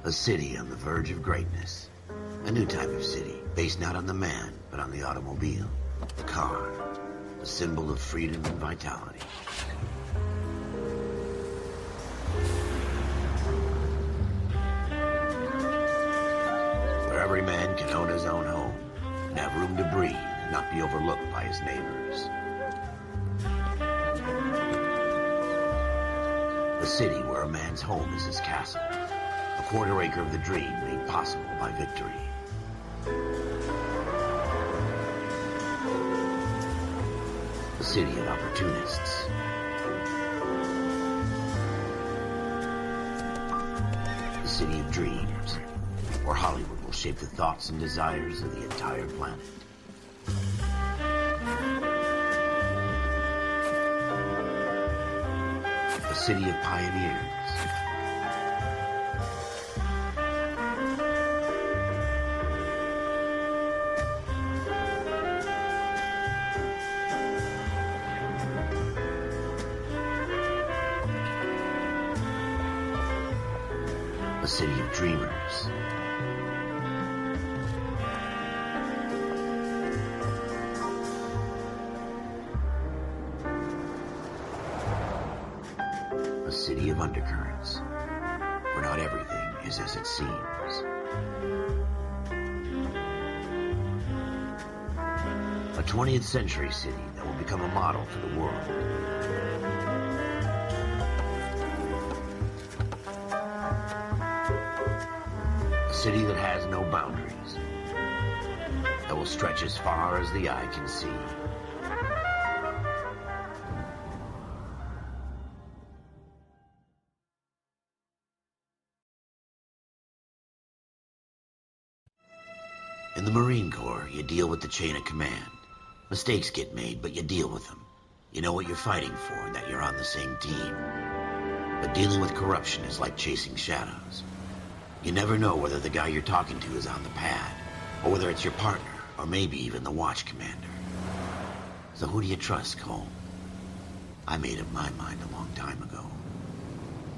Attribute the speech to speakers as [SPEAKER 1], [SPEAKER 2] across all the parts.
[SPEAKER 1] A city on the verge of greatness. A new type of city, based not on the man, but on the automobile. The car. A symbol of freedom and vitality. Where every man can own his own home, and have room to breathe, and not be overlooked by his neighbors. A city where a man's home is his castle. A quarter acre of the dream made possible by victory. A city of opportunists. A city of dreams, where Hollywood will shape the thoughts and desires of the entire planet. A city of pioneers. A city of dreamers. A city of undercurrents, where not everything is as it seems. A 20th century city that will become a model for the world. A city that has no boundaries, that will stretch as far as the eye can see. In the Marine Corps, you deal with the chain of command. Mistakes get made, but you deal with them. You know what you're fighting for and that you're on the same team. But dealing with corruption is like chasing shadows. You never know whether the guy you're talking to is on the pad, or whether it's your partner, or maybe even the watch commander. So who do you trust, Cole? I made up my mind a long time ago.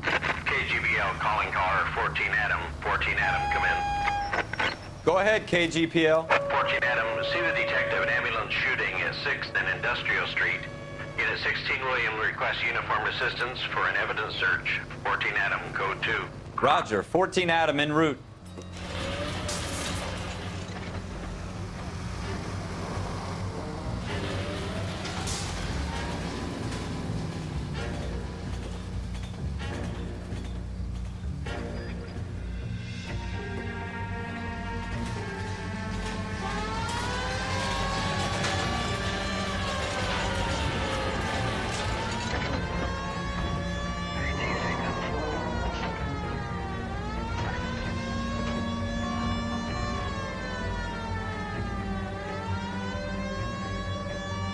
[SPEAKER 2] KGBL calling caller 14 Adam. 14 Adam, come in.
[SPEAKER 3] Go ahead, KGPL.
[SPEAKER 2] 14 Adam, see the detective, an ambulance shooting at 6th and Industrial Street. Unit 16 William requests uniformed assistance for an evidence search. 14 Adam, code 2.
[SPEAKER 3] Roger, 14 Adam en route.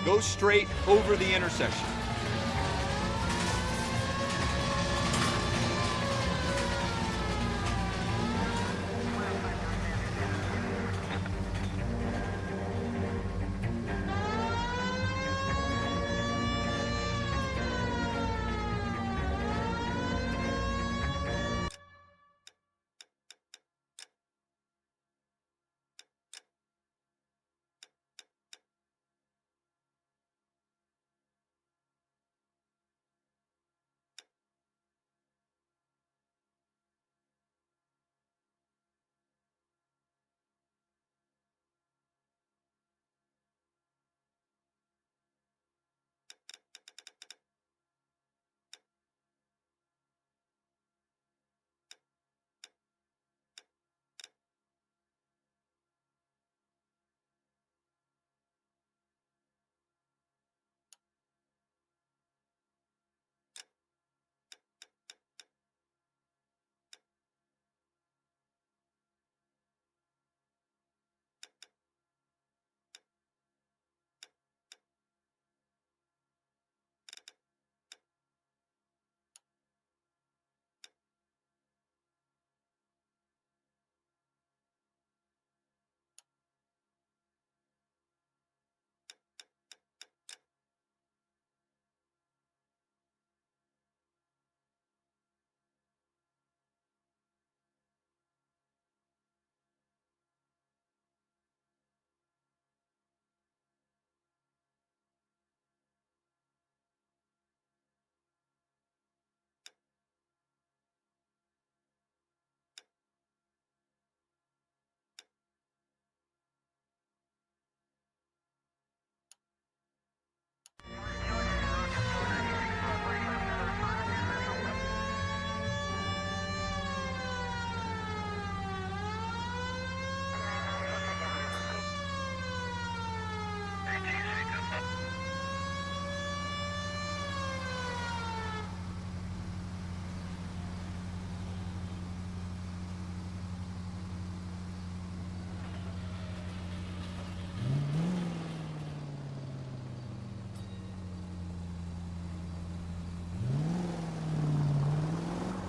[SPEAKER 3] Go straight over the intersection.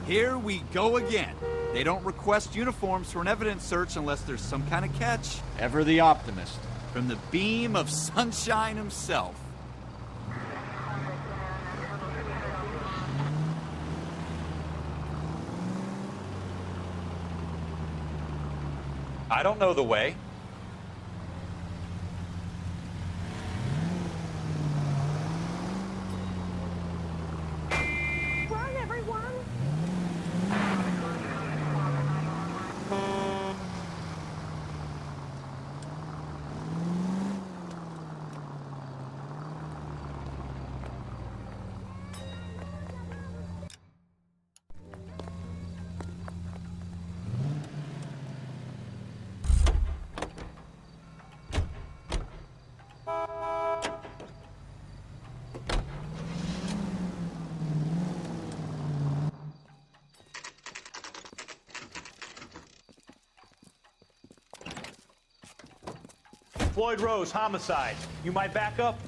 [SPEAKER 3] Here we go again. They don't request uniforms for an evidence search unless there's some kind of catch.
[SPEAKER 4] Ever the optimist.
[SPEAKER 3] From the beam of sunshine himself. I don't know the way.
[SPEAKER 5] Run, everyone!
[SPEAKER 6] Floyd Rose, homicide. You might back up?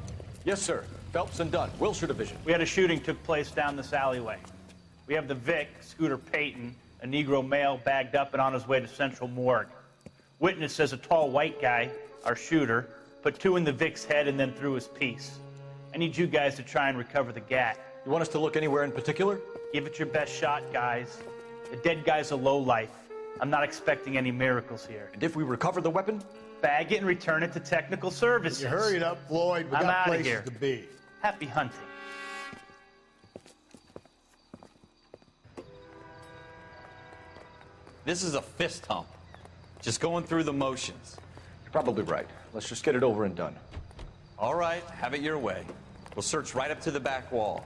[SPEAKER 4] Yes, sir. Phelps and Dunn, Wilshire Division.
[SPEAKER 6] We had a shooting took place down this alleyway. We have the Vic, Scooter Payton, a Negro male bagged up and on his way to Central Morgue. Witness says a tall white guy, our shooter, put two in the Vic's head and then threw his piece. I need you guys to try and recover the gat.
[SPEAKER 4] You want us to look anywhere in particular?
[SPEAKER 6] Give it your best shot, guys. The dead guy's a lowlife. I'm not expecting any miracles here.
[SPEAKER 4] And if we recover the weapon?
[SPEAKER 6] Bag it and return it to technical services.
[SPEAKER 7] You hurry it up, Floyd. We
[SPEAKER 6] I'm
[SPEAKER 7] got
[SPEAKER 6] outta
[SPEAKER 7] places
[SPEAKER 6] here.
[SPEAKER 7] to be.
[SPEAKER 6] Happy hunting.
[SPEAKER 3] This is a fist hump. Just going through the motions.
[SPEAKER 4] You're probably right. Let's just get it over and done.
[SPEAKER 3] All right, have it your way. We'll search right up to the back wall.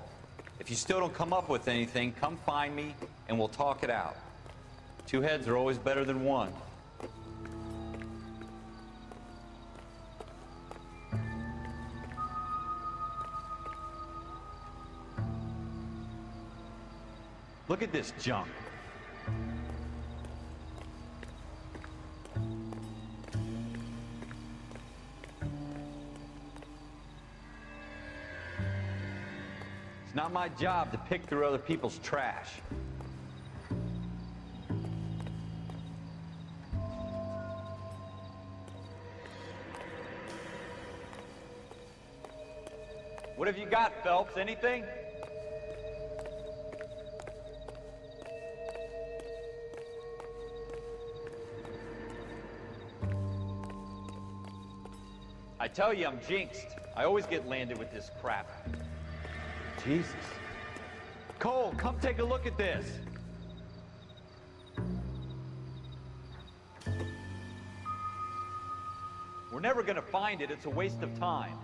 [SPEAKER 3] If you still don't come up with anything, come find me and we'll talk it out. Two heads are always better than one. Look at this junk. It's not my job to pick through other people's trash. What have you got, Phelps? Anything? I tell you, I'm jinxed. I always get landed with this crap. Jesus. Cole, come take a look at this. We're never gonna find it. It's a waste of time.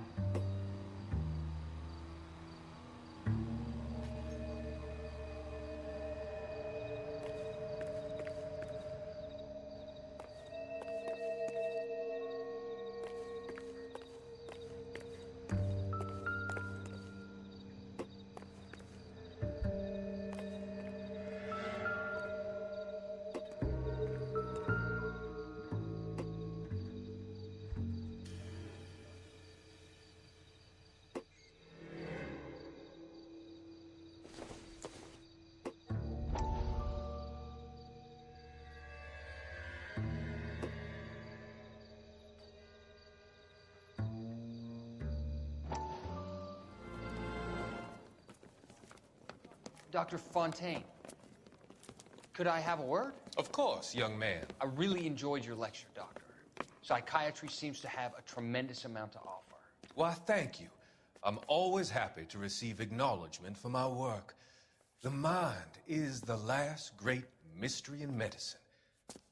[SPEAKER 8] Dr. Fontaine, could I have a word?
[SPEAKER 9] Of course, young man.
[SPEAKER 8] I really enjoyed your lecture, Doctor. Psychiatry seems to have a tremendous amount to offer.
[SPEAKER 9] Why, thank you. I'm always happy to receive acknowledgement for my work. The mind is the last great mystery in medicine.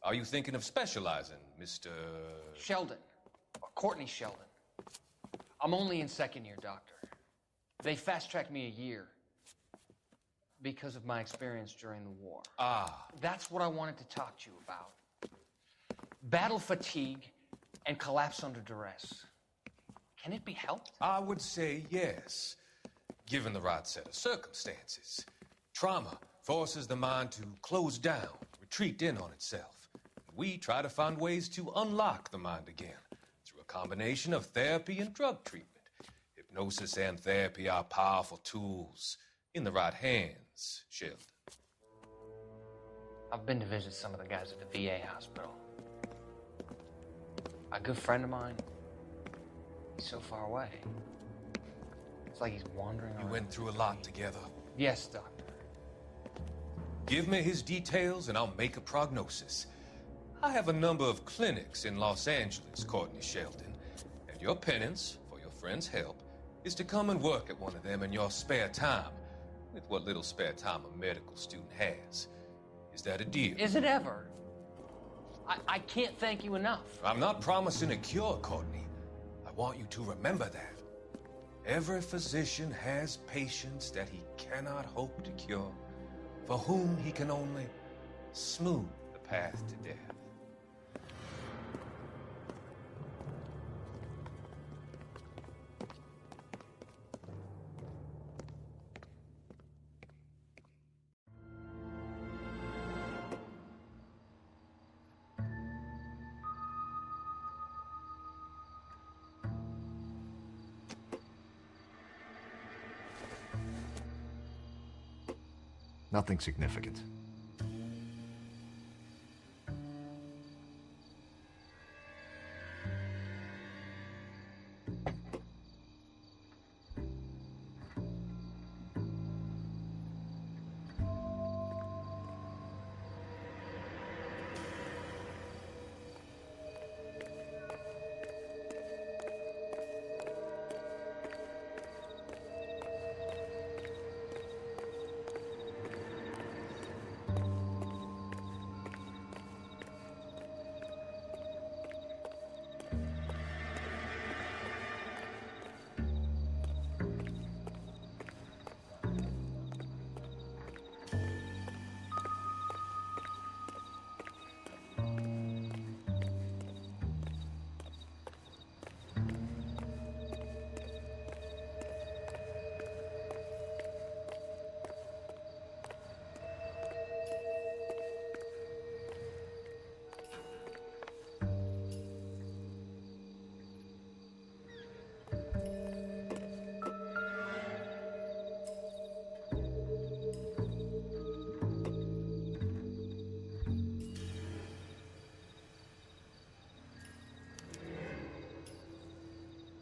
[SPEAKER 9] Are you thinking of specializing, Mr.
[SPEAKER 8] Sheldon, or Courtney Sheldon. I'm only in second year, Doctor. They fast-tracked me a year because of my experience during the war.
[SPEAKER 9] Ah.
[SPEAKER 8] That's what I wanted to talk to you about. Battle fatigue and collapse under duress. Can it be helped?
[SPEAKER 9] I would say yes, given the right set of circumstances. Trauma forces the mind to close down, retreat in on itself. We try to find ways to unlock the mind again through a combination of therapy and drug treatment. Hypnosis and therapy are powerful tools in the right hands, Sheldon.
[SPEAKER 8] I've been to visit some of the guys at the VA hospital. A good friend of mine, he's so far away. It's like he's wandering around.
[SPEAKER 9] You went through a lot together.
[SPEAKER 8] Yes, Doctor.
[SPEAKER 9] Give me his details and I'll make a prognosis. I have a number of clinics in Los Angeles, Courtney Sheldon, and your penance, for your friend's help, is to come and work at one of them in your spare time, with what little spare time a medical student has. Is that a deal?
[SPEAKER 8] Is it ever? I can't thank you enough.
[SPEAKER 9] I'm not promising a cure, Courtney. I want you to remember that. Every physician has patients that he cannot hope to cure, for whom he can only smooth the path to death.
[SPEAKER 5] Nothing significant.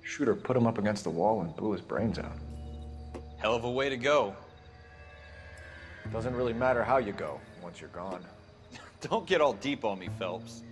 [SPEAKER 4] Shooter put him up against the wall and blew his brains out.
[SPEAKER 3] Hell of a way to go.
[SPEAKER 4] Doesn't really matter how you go once you're gone.
[SPEAKER 3] Don't get all deep on me, Phelps.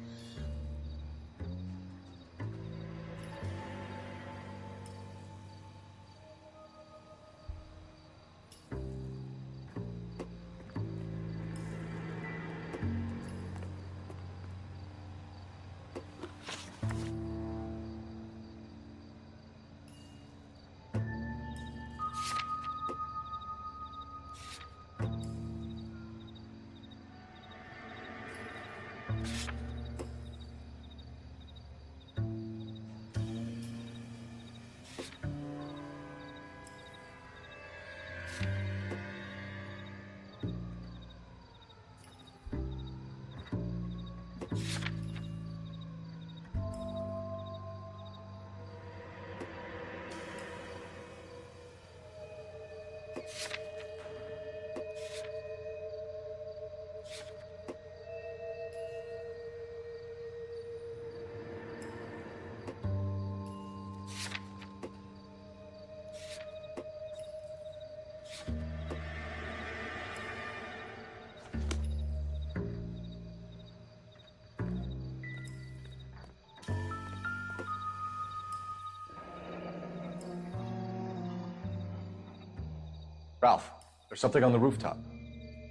[SPEAKER 4] Ralph, there's something on the rooftop.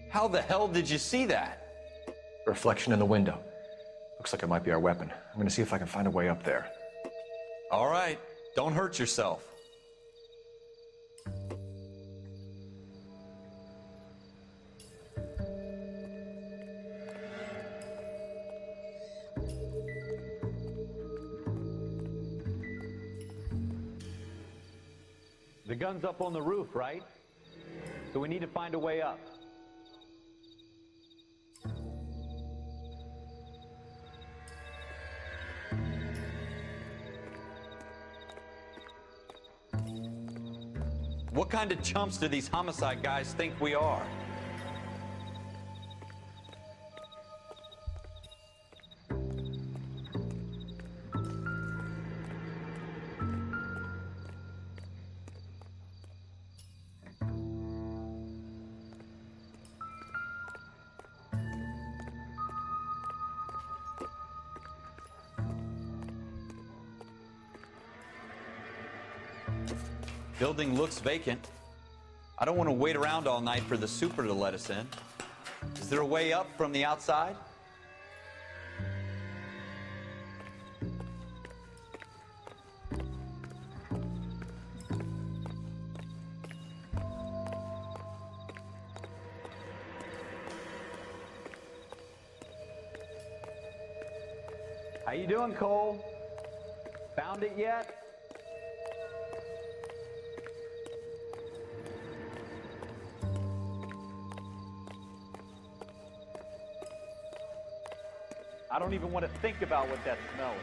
[SPEAKER 3] How the hell did you see that?
[SPEAKER 4] Reflection in the window. Looks like it might be our weapon. I'm gonna see if I can find a way up there.
[SPEAKER 3] All right, don't hurt yourself. The gun's up on the roof, right? So we need to find a way up. What kind of chumps do these homicide guys think we are? Building looks vacant. I don't want to wait around all night for the super to let us in. Is there a way up from the outside? How you doing, Cole? Found it yet? I don't even want to think about what that smell is.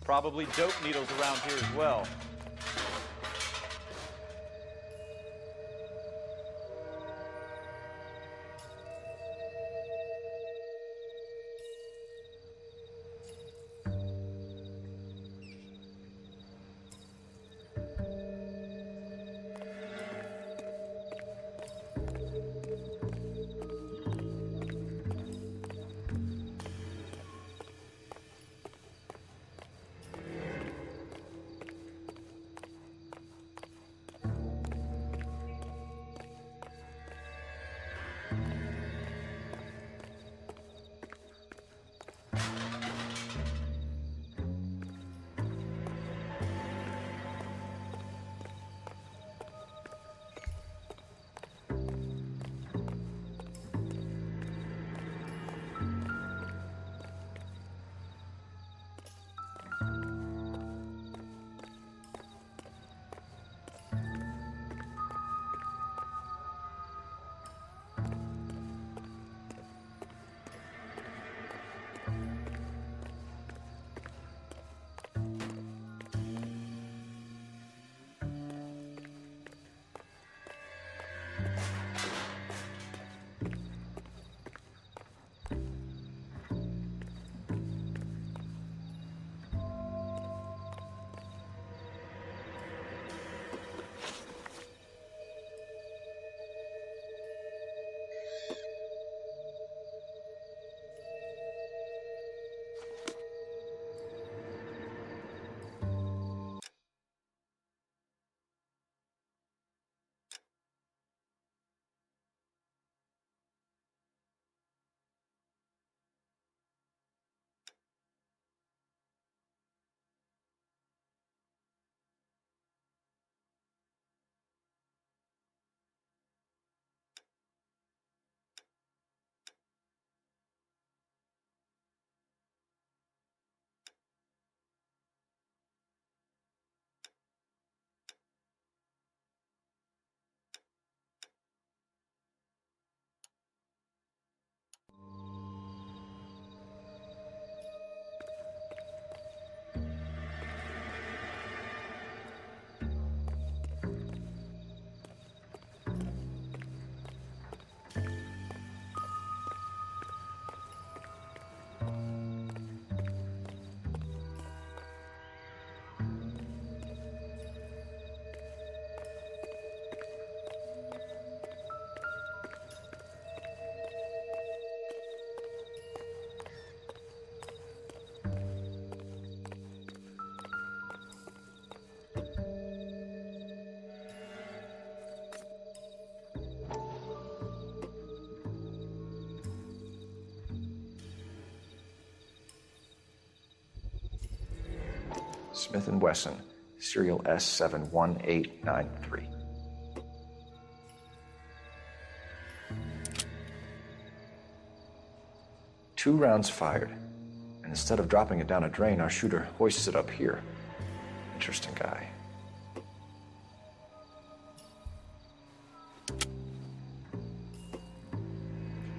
[SPEAKER 3] Probably dope needles around here as well.
[SPEAKER 4] Smith & Wesson, serial S71893. Two rounds fired, and instead of dropping it down a drain, our shooter hoists it up here. Interesting guy.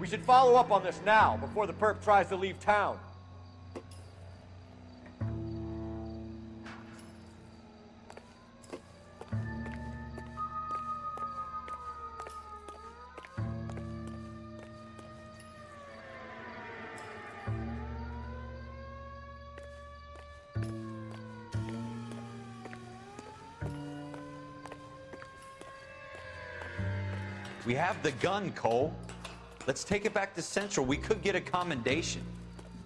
[SPEAKER 5] We should follow up on this now, before the perp tries to leave town.
[SPEAKER 3] We have the gun, Cole. Let's take it back to Central. We could get a commendation.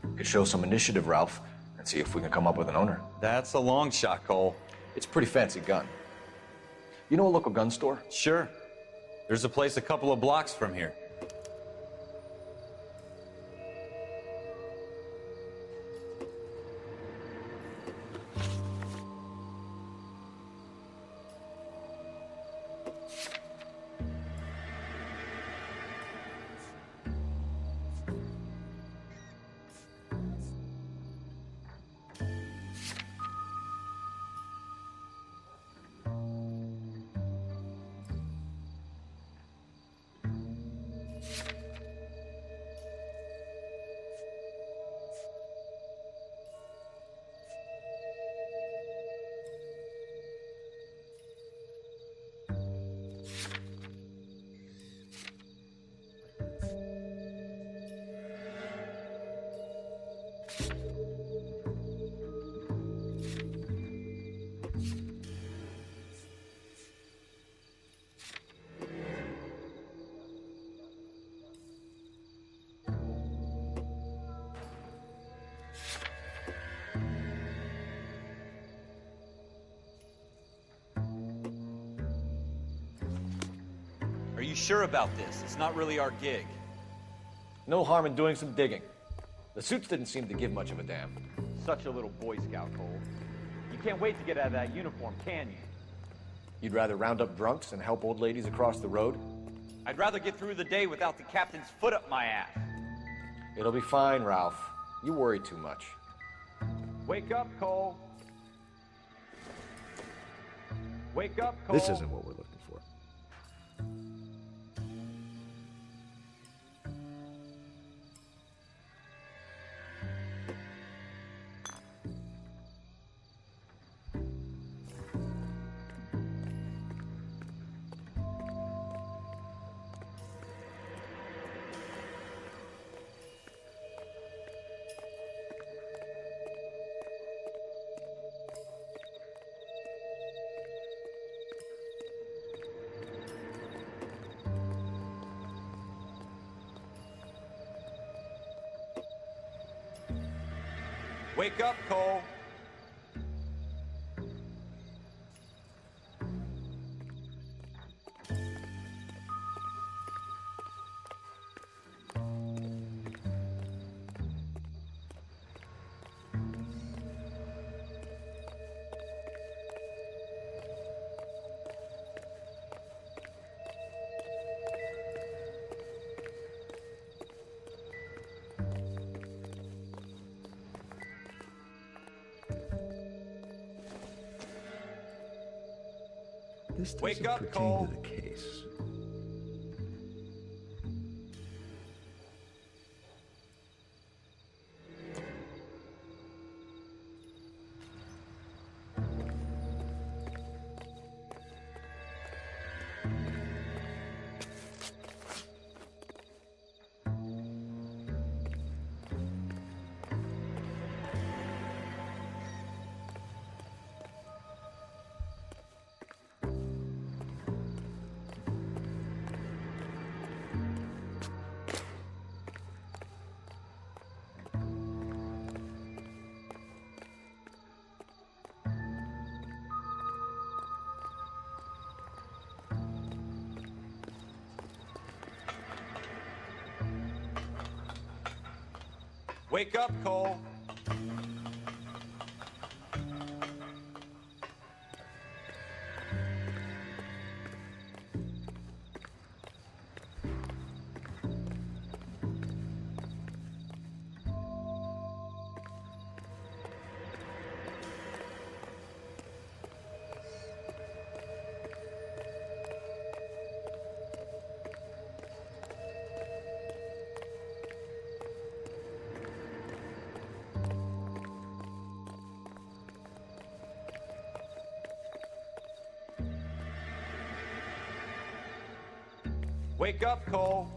[SPEAKER 4] We could show some initiative, Ralph, and see if we can come up with an owner.
[SPEAKER 3] That's a long shot, Cole.
[SPEAKER 4] It's a pretty fancy gun. You know a local gun store?
[SPEAKER 3] Sure. There's a place a couple of blocks from here. Are you sure about this? It's not really our gig.
[SPEAKER 4] No harm in doing some digging. The suits didn't seem to give much of a damn.
[SPEAKER 5] Such a little Boy Scout, Cole. You can't wait to get out of that uniform, can you?
[SPEAKER 4] You'd rather round up drunks and help old ladies across the road?
[SPEAKER 6] I'd rather get through the day without the captain's foot up my ass.
[SPEAKER 4] It'll be fine, Ralph. You worry too much.
[SPEAKER 5] Wake up, Cole. Wake up, Cole.
[SPEAKER 7] This isn't what we're looking for.
[SPEAKER 3] Wake up, Cole.
[SPEAKER 7] This doesn't
[SPEAKER 3] Wake up,
[SPEAKER 7] pertain
[SPEAKER 3] Cole.
[SPEAKER 7] to the case.
[SPEAKER 3] Wake up, Cole. Wake up, Cole.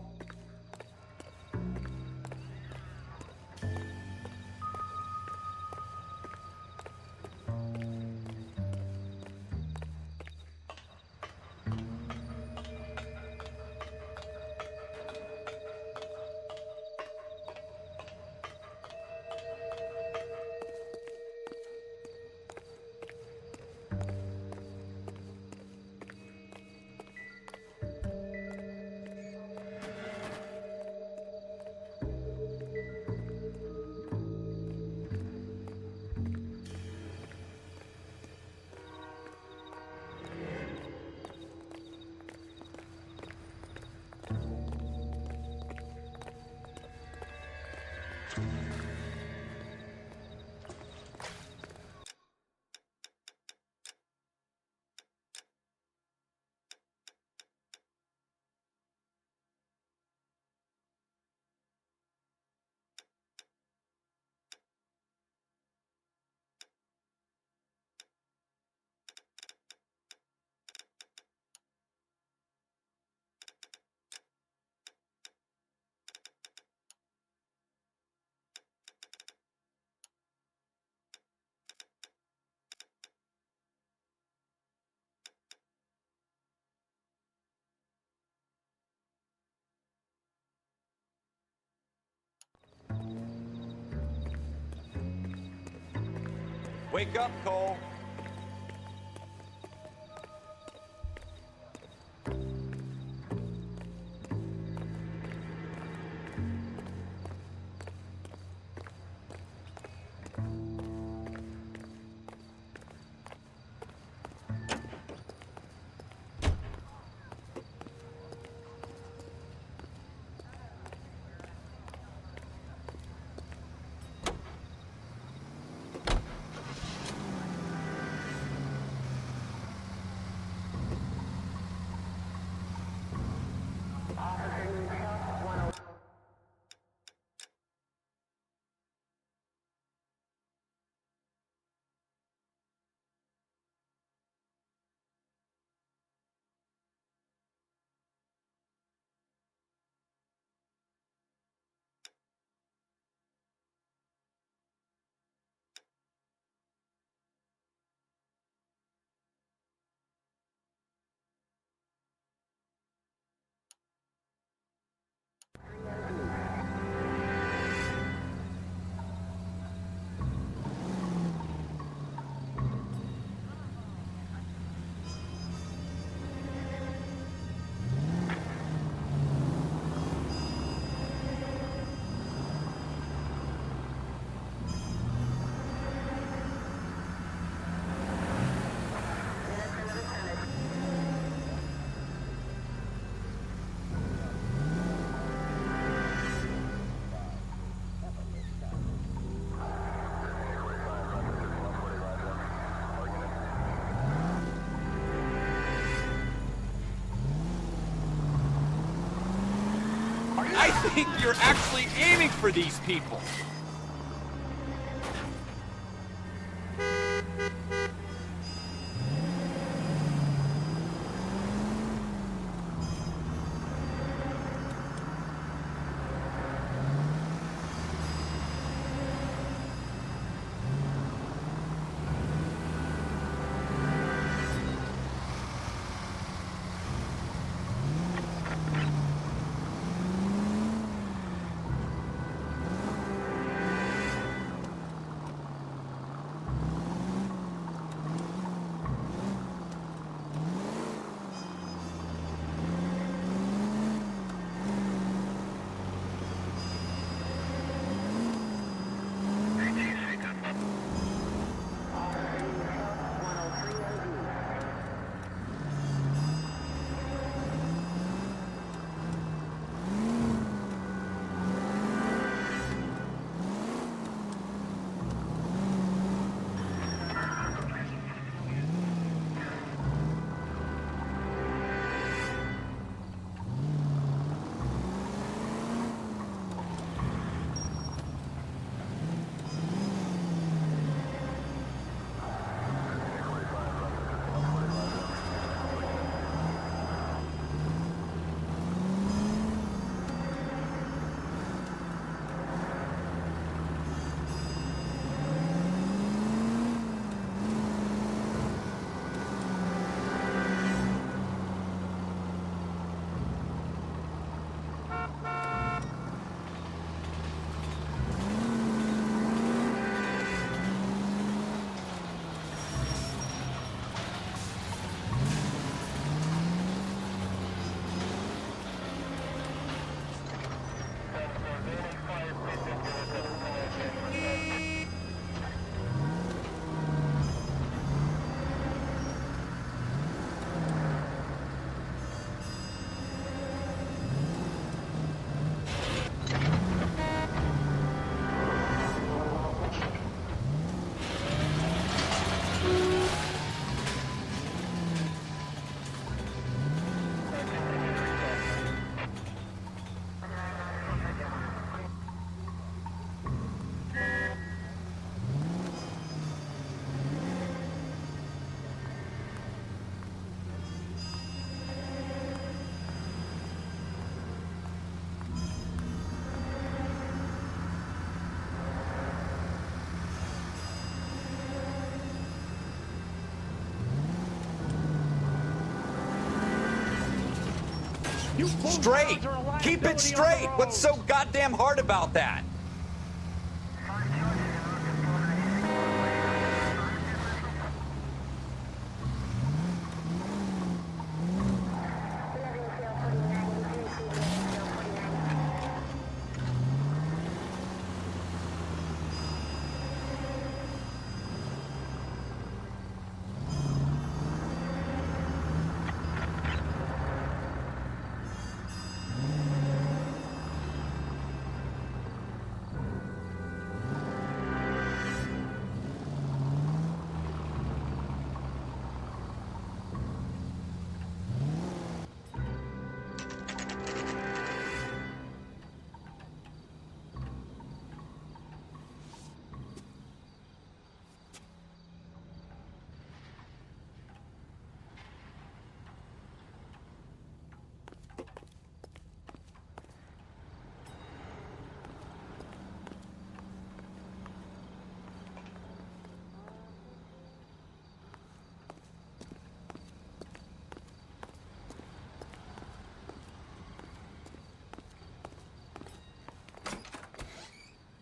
[SPEAKER 3] Wake up, Cole.
[SPEAKER 5] I think you're actually aiming for these people.
[SPEAKER 3] Straight! Keep it straight! What's so goddamn hard about that?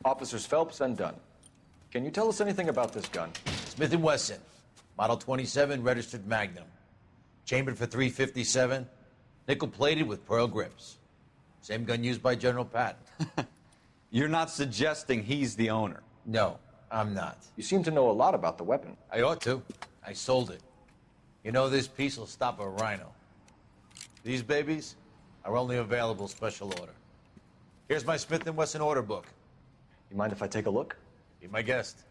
[SPEAKER 4] Officers Phelps and Dunn. Can you tell us anything about this gun?
[SPEAKER 10] Smith & Wesson, Model 27, registered Magnum. Chambered for .357, nickel-plated with pearl grips. Same gun used by General Patton.
[SPEAKER 3] You're not suggesting he's the owner?
[SPEAKER 10] No, I'm not.
[SPEAKER 4] You seem to know a lot about the weapon.
[SPEAKER 10] I ought to. I sold it. You know, this piece will stop a rhino. These babies are only available special order. Here's my Smith & Wesson order book.
[SPEAKER 4] You mind if I take a look?
[SPEAKER 10] Be my guest.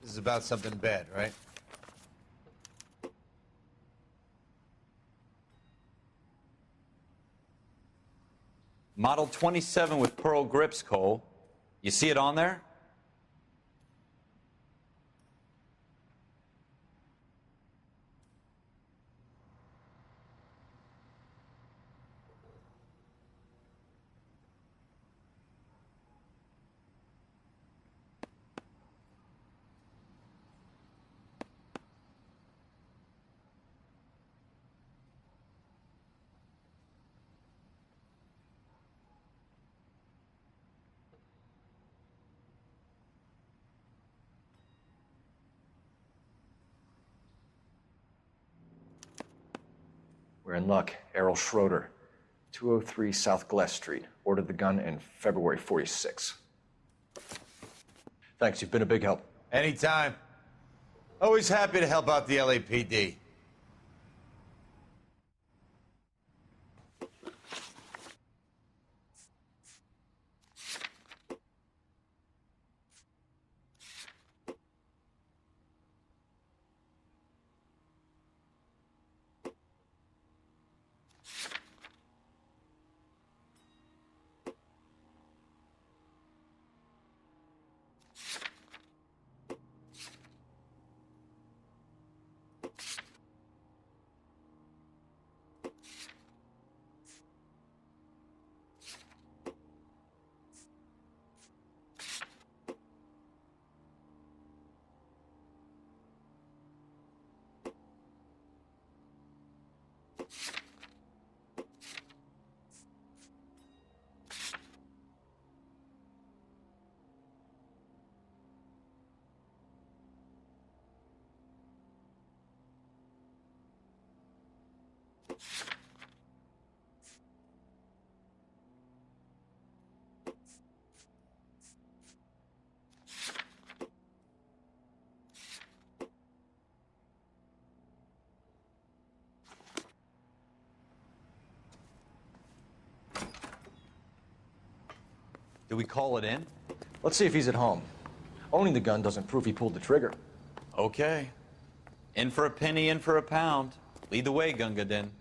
[SPEAKER 10] This is about something bad, right?
[SPEAKER 3] Model 27 with pearl grips, Cole. You see it on there?
[SPEAKER 4] We're in luck. Errol Schroeder, 203 South Glass Street. Ordered the gun in February '46. Thanks, you've been a big help.
[SPEAKER 10] Anytime. Always happy to help out the LAPD.
[SPEAKER 3] Do we call it in?
[SPEAKER 4] Let's see if he's at home. Owning the gun doesn't prove he pulled the trigger.
[SPEAKER 3] Okay. In for a penny, in for a pound. Lead the way, Gunga Din.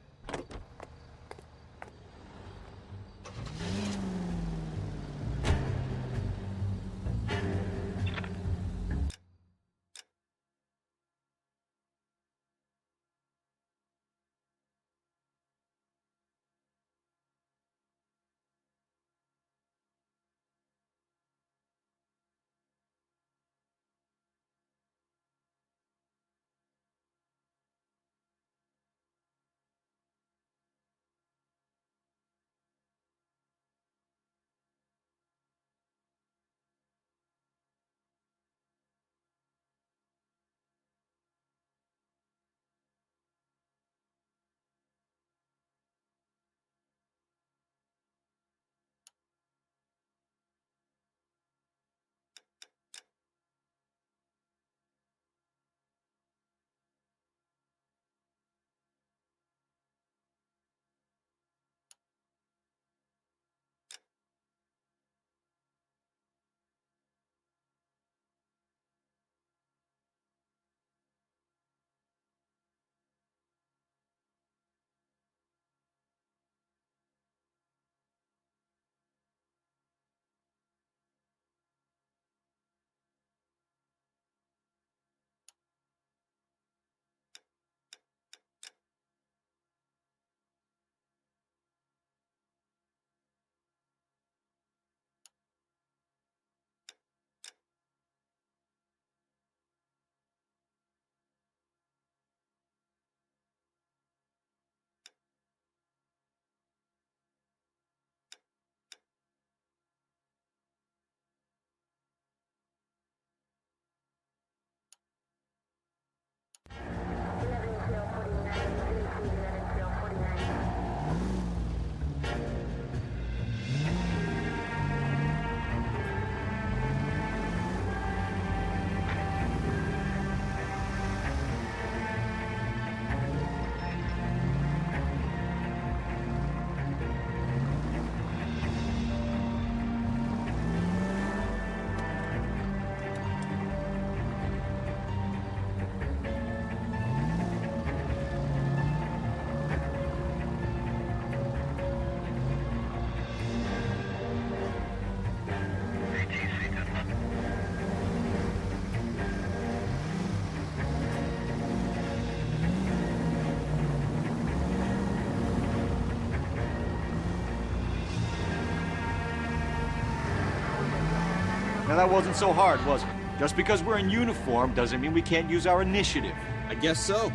[SPEAKER 11] Now that wasn't so hard, was it? Just because we're in uniform doesn't mean we can't use our initiative.
[SPEAKER 12] I guess so.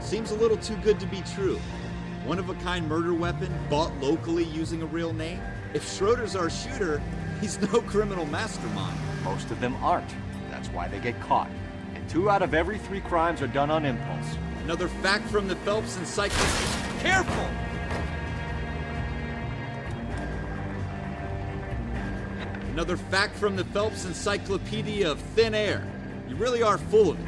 [SPEAKER 12] Seems a little too good to be true. One-of-a-kind murder weapon, bought locally using a real name? If Schroeder's our shooter, he's no criminal mastermind.
[SPEAKER 11] Most of them aren't. That's why they get caught. And 2 out of every 3 crimes are done on impulse.
[SPEAKER 12] Another fact from the Phelps Encyclopedia. Careful! Another fact from the Phelps Encyclopedia of Thin Air. You really are full of it.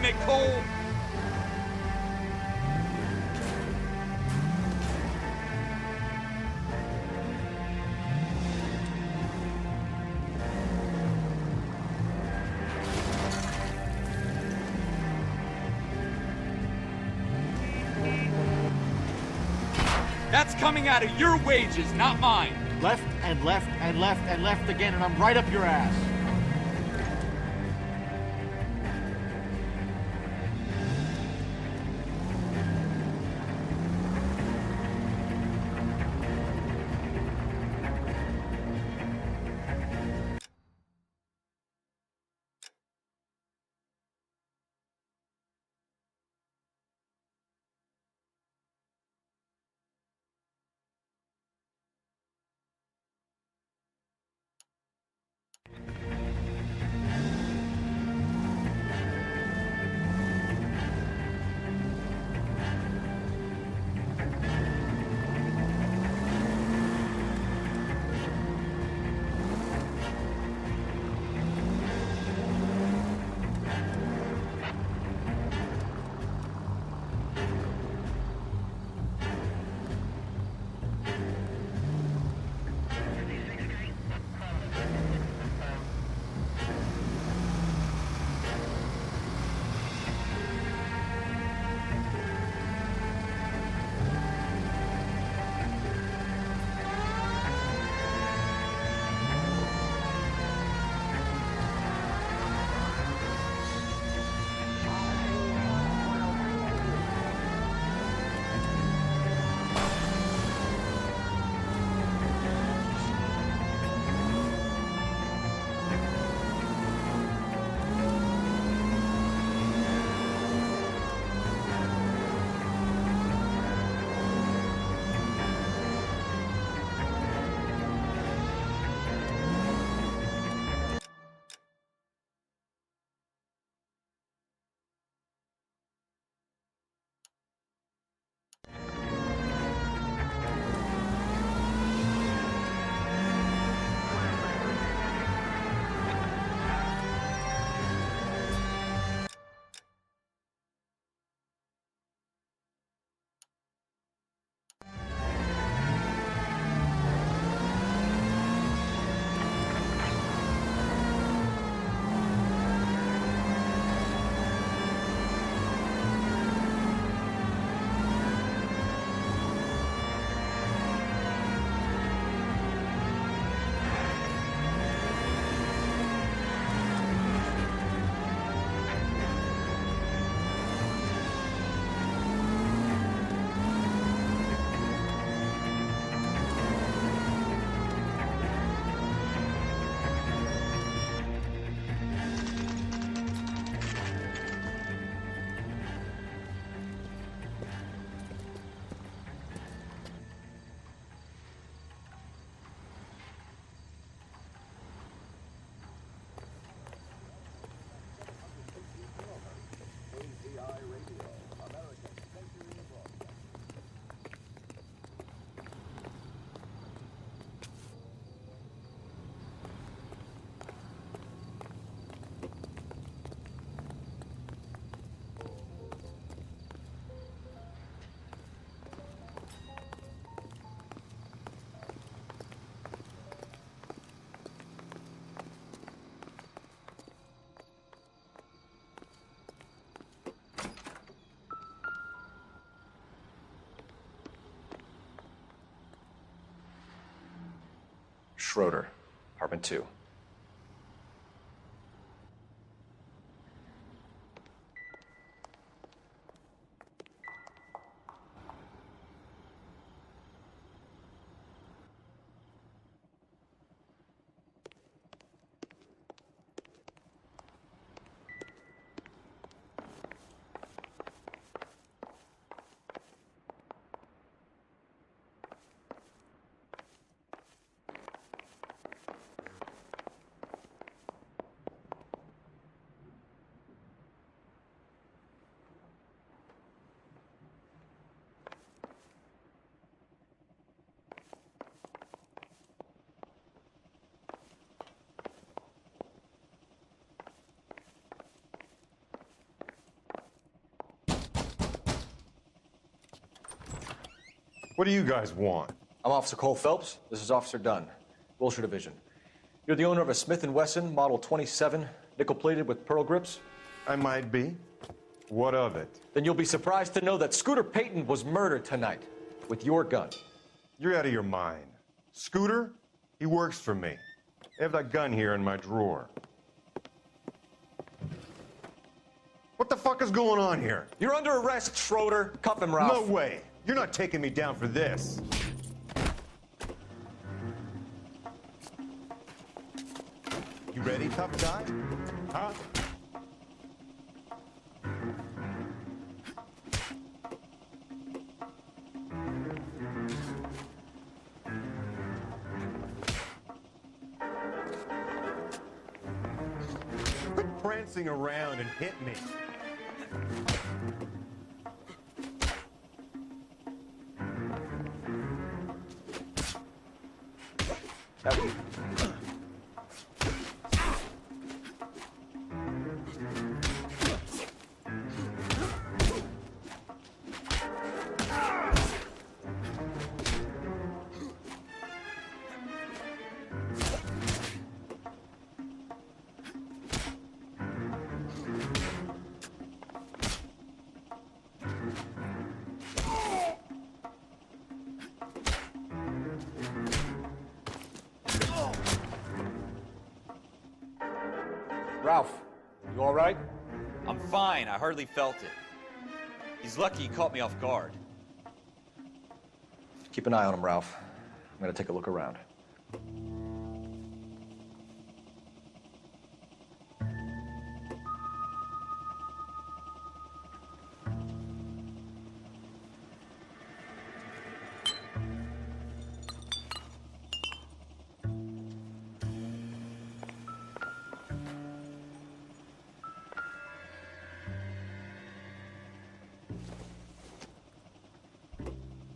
[SPEAKER 13] damn it, Cole! That's coming out of your wages, not mine.
[SPEAKER 11] Left and left and left and left again, and I'm right up your ass.
[SPEAKER 4] Schroeder, apartment 2.
[SPEAKER 14] What do you guys want?
[SPEAKER 4] I'm Officer Cole Phelps. This is Officer Dunn, Wilshire Division. You're the owner of a Smith & Wesson Model 27, nickel-plated with pearl grips?
[SPEAKER 14] I might be. What of it?
[SPEAKER 4] Then you'll be surprised to know that Scooter Payton was murdered tonight with your gun.
[SPEAKER 14] You're out of your mind. Scooter? He works for me. I have that gun here in my drawer. What the fuck is going on here?
[SPEAKER 4] You're under arrest, Schroeder. Cuff him, Ralph.
[SPEAKER 14] No way. You're not taking me down for this. You ready, tough guy? Huh? Quit prancing around and hit me.
[SPEAKER 4] Ralph, you all right?
[SPEAKER 3] I'm fine. I hardly felt it. He's lucky he caught me off guard.
[SPEAKER 4] Keep an eye on him, Ralph. I'm gonna take a look around.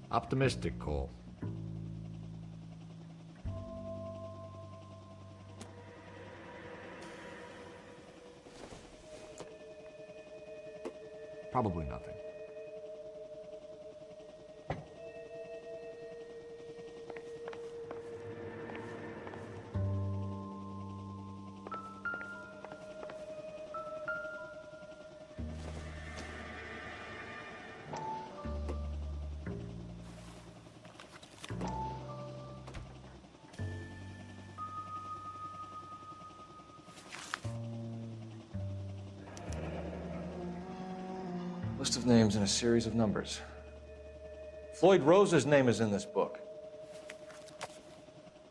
[SPEAKER 11] Optimistic, Cole. Probably nothing.
[SPEAKER 4] List of names and a series of numbers. Floyd Rose's name is in this book.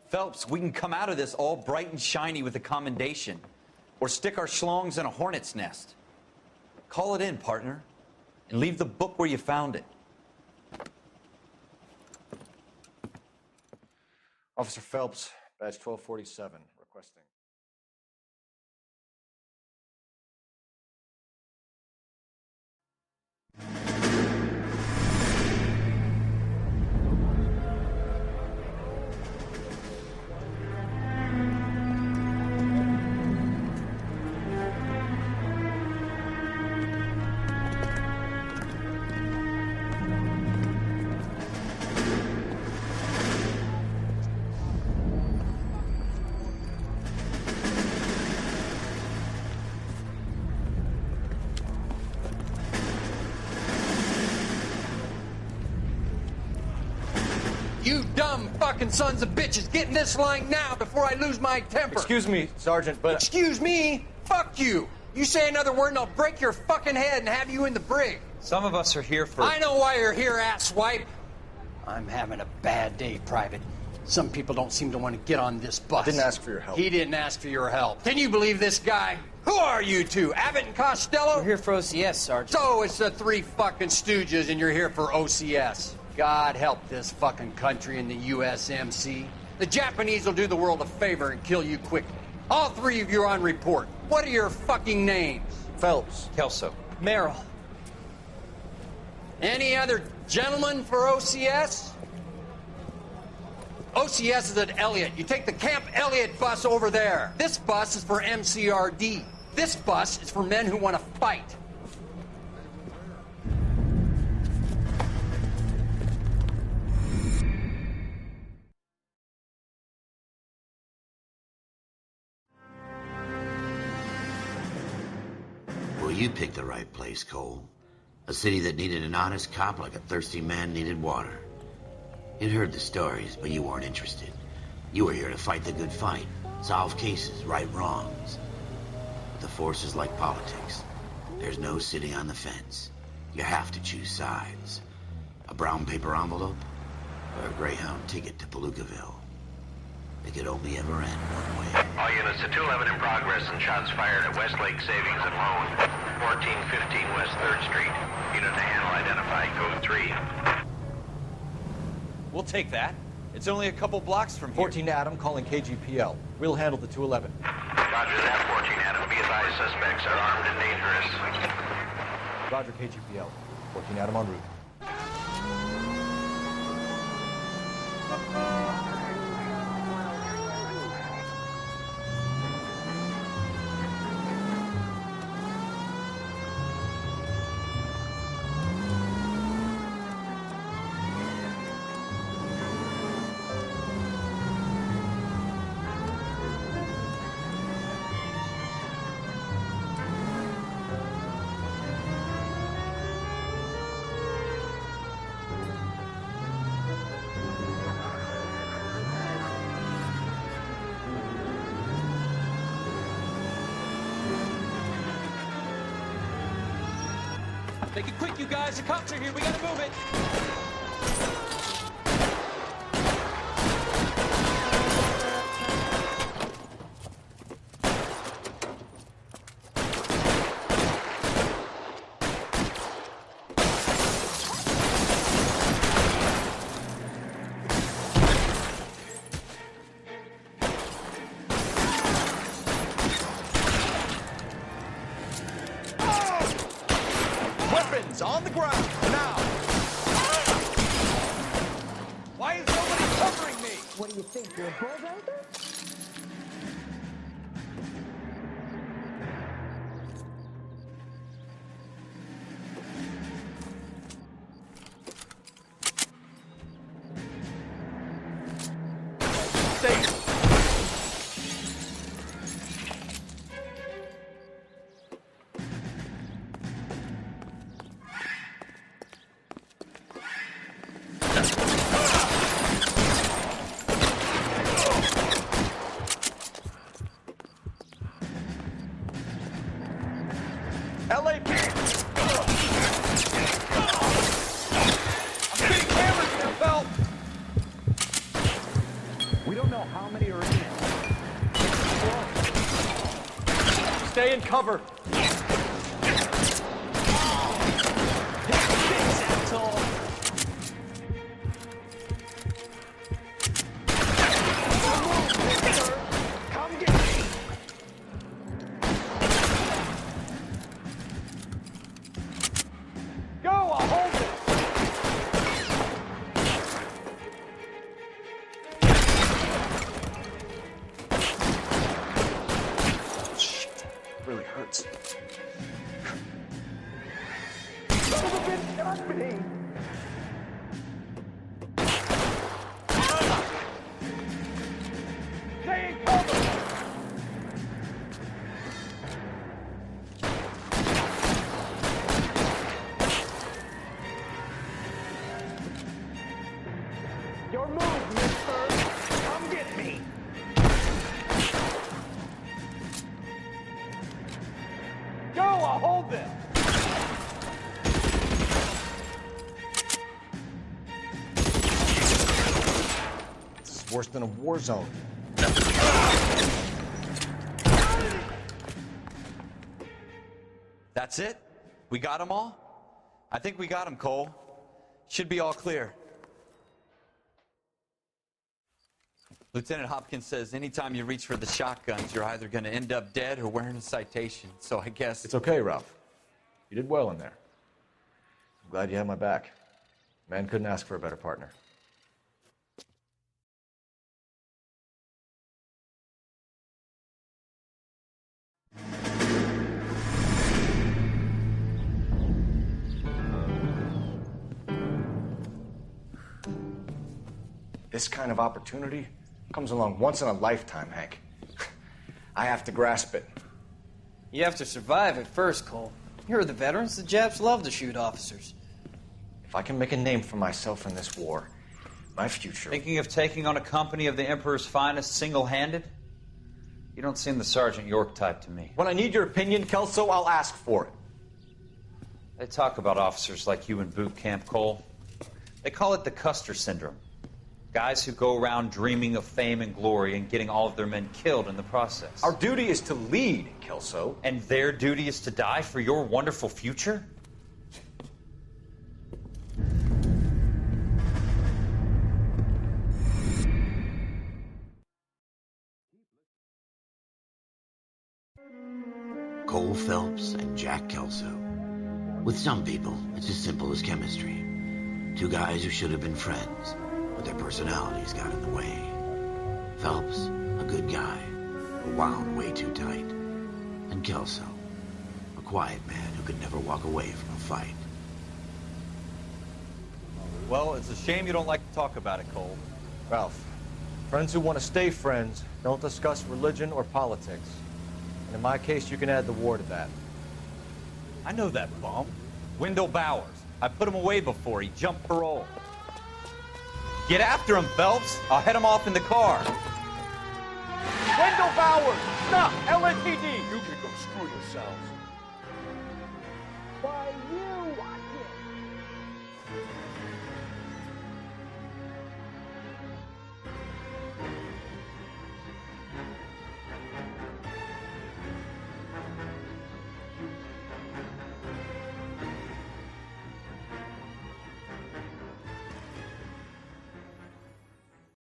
[SPEAKER 3] Phelps, we can come out of this all bright and shiny with a commendation, or stick our schlongs in a hornet's nest. Call it in, partner, and leave the book where you found it.
[SPEAKER 4] Officer Phelps, badge 1247, requesting.
[SPEAKER 8] You dumb fucking sons of bitches, get in this line now before I lose my temper.
[SPEAKER 4] Excuse me, Sergeant, but...
[SPEAKER 8] Excuse me? Fuck you. You say another word and I'll break your fucking head and have you in the brig.
[SPEAKER 3] Some of us are here for...
[SPEAKER 8] I know why you're here, asswipe. I'm having a bad day, Private. Some people don't seem to want to get on this bus.
[SPEAKER 4] I didn't ask for your help.
[SPEAKER 8] He didn't ask for your help. Can you believe this guy? Who are you two? Abbott and Costello?
[SPEAKER 15] We're here for OCS, Sergeant.
[SPEAKER 8] So it's the three fucking stooges and you're here for OCS. God help this fucking country and the USMC. The Japanese will do the world a favor and kill you quickly. All three of you are on report. What are your fucking names?
[SPEAKER 4] Phelps.
[SPEAKER 3] Kelso.
[SPEAKER 15] Merrill.
[SPEAKER 8] Any other gentlemen for OCS? OCS is at Elliott. You take the Camp Elliott bus over there. This bus is for MCRD. This bus is for men who want to fight.
[SPEAKER 1] you picked the right place, Cole. A city that needed an honest cop like a thirsty man needed water. You'd heard the stories, but you weren't interested. You were here to fight the good fight, solve cases, right wrongs. But the force is like politics. There's no sitting on the fence. You have to choose sides. A brown paper envelope, or a Greyhound ticket to Palookaville. It could only ever end one way.
[SPEAKER 2] All units to 211 in progress and shots fired at Westlake Savings and Loan, 1415 West 3rd Street. Unit to handle identified, code 3.
[SPEAKER 3] We'll take that. It's only a couple blocks from here.
[SPEAKER 4] 14 Adam calling KGPL. We'll handle the 211.
[SPEAKER 2] Roger that, 14 Adam. Be advised, suspects are armed and dangerous.
[SPEAKER 4] Roger, KGPL. 14 Adam en route.
[SPEAKER 13] Make it quick, you guys. The cops are here. We gotta move it.
[SPEAKER 11] On the ground, now! Why is nobody covering me?
[SPEAKER 15] What do you think, you're a bulldozer?
[SPEAKER 11] Stay in cover.
[SPEAKER 15] Your move, mister! Come get me!
[SPEAKER 11] Go, I'll hold them!
[SPEAKER 4] This is worse than a war zone.
[SPEAKER 3] That's it? We got them all? I think we got them, Cole. Should be all clear. Lieutenant Hopkins says anytime you reach for the shotguns, you're either going to end up dead or wearing a citation. So I guess...
[SPEAKER 4] It's okay, Ralph. You did well in there. I'm glad you had my back. Man couldn't ask for a better partner. This kind of opportunity comes along once in a lifetime, Hank. I have to grasp it.
[SPEAKER 16] You have to survive it first, Cole. You're the veterans. The Japs love to shoot officers.
[SPEAKER 4] If I can make a name for myself in this war, my future...
[SPEAKER 3] Thinking of taking on a company of the Emperor's finest single-handed? You don't seem the Sergeant York type to me.
[SPEAKER 4] When I need your opinion, Kelso, I'll ask for it.
[SPEAKER 3] They talk about officers like you in boot camp, Cole. They call it the Custer Syndrome. Guys who go around dreaming of fame and glory and getting all of their men killed in the process.
[SPEAKER 4] Our duty is to lead, Kelso.
[SPEAKER 3] And their duty is to die for your wonderful future?
[SPEAKER 1] Cole Phelps and Jack Kelso. With some people, it's as simple as chemistry. Two guys who should have been friends, but their personalities got in the way. Phelps, a good guy, but wound way too tight. And Kelso, a quiet man who could never walk away from a fight.
[SPEAKER 3] Well, it's a shame you don't like to talk about it, Cole.
[SPEAKER 4] Ralph, friends who want to stay friends don't discuss religion or politics. And in my case, you can add the war to that.
[SPEAKER 3] I know that bum. Wendell Bowers. I put him away before he jumped parole. Get after him, Phelps. I'll head him off in the car.
[SPEAKER 11] Wendell Bowers! Stop! LAPD!
[SPEAKER 15] You can go screw yourselves.
[SPEAKER 11] By you, I